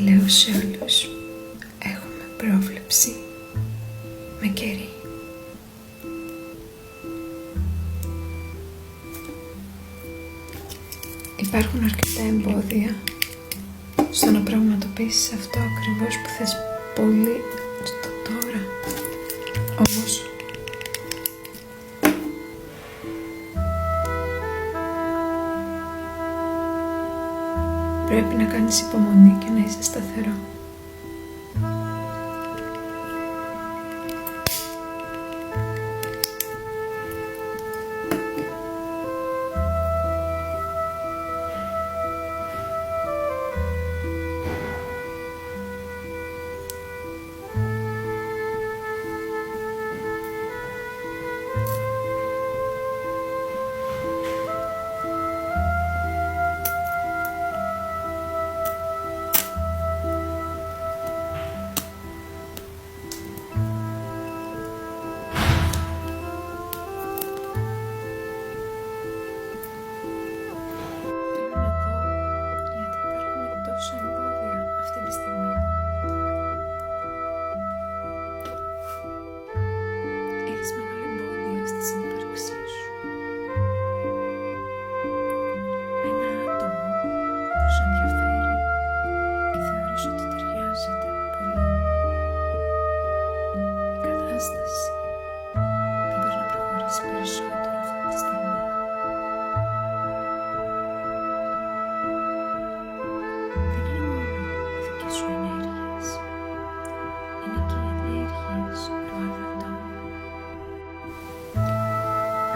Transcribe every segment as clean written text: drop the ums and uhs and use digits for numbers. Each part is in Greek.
Λέω σε όλους, έχουμε πρόβλεψη με κερί. Υπάρχουν αρκετά εμπόδια στο να πραγματοποιήσεις αυτό ακριβώς που θες πολύ στο τώρα. Όμως πρέπει να κάνεις υπομονή και να είσαι σταθερό.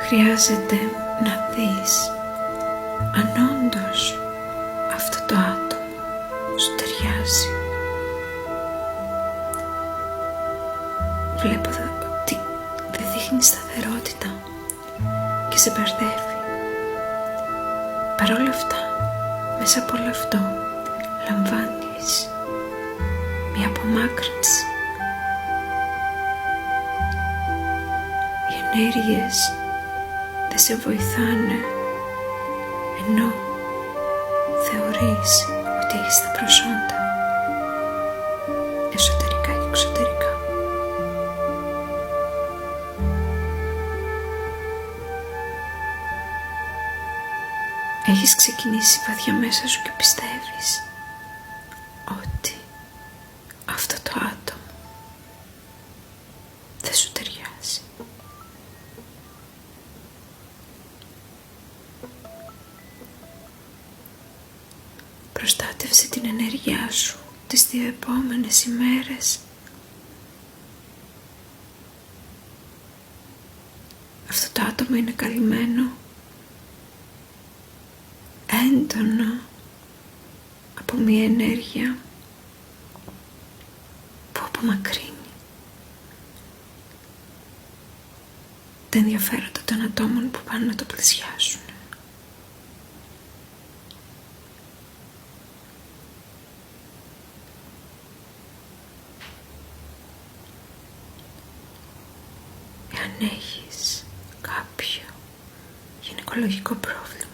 Χρειάζεται να δεις αν όντως αυτό το άτομο σου ταιριάζει. Βλέπω ότι δεν δείχνει σταθερότητα και σε μπερδεύει. Παρ' όλα αυτά, μέσα από όλο αυτό λαμβάνεις μια απομάκρυνση. Οι ενέργειες δεν σε βοηθάνε, ενώ θεωρείς ότι έχεις τα προσόντα εσωτερικά και εξωτερικά. Έχεις ξεκινήσει βαθιά μέσα σου και πιστεύεις ότι αυτό το άτομο δεν σου ταιριάζει. Προστάτευσε την ενέργειά σου τις 2 επόμενες ημέρες. Αυτό το άτομο είναι καλυμμένο έντονα από μια ενέργεια που απομακρύνει τα ενδιαφέροντα των ατόμων που πάνε να το πλησιάσουν. Εάν έχεις κάποιο γυναικολογικό πρόβλημα,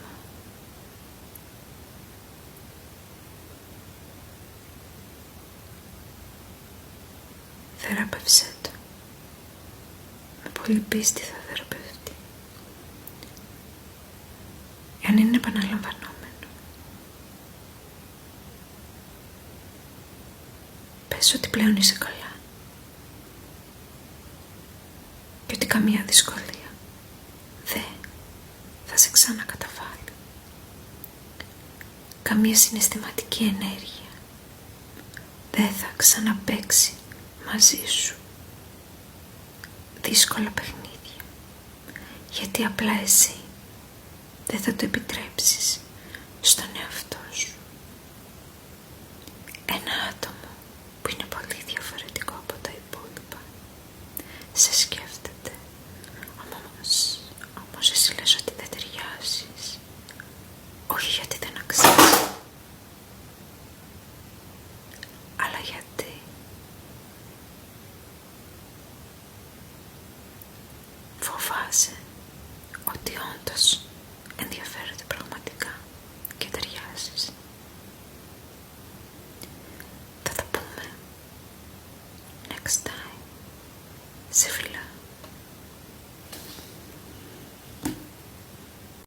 θεραπεύσέ το. Με πολύ πίστη θα θεραπευτεί. Εάν είναι επαναλαμβανόμενο, πες ότι πλέον είσαι καλά και ότι καμία δυσκολία δεν θα σε ξανακαταβάλει. Καμία συναισθηματική ενέργεια δεν θα ξαναπαίξει μαζί σου δύσκολα παιχνίδια, γιατί απλά εσύ δεν θα το επιτρέψεις στον εαυτό σου. Ένα άτομο που είναι πολύ διαφορετικό από τα υπόλοιπα σε σκέφτεται, όμως εσύ λες ότι δεν ταιριάζεις, όχι γιατί δεν αξίζει, αλλά γιατί φοβάσαι ότι όντως ενδιαφέρεται πραγματικά και ταιριάζεις. next time. Σε φιλά.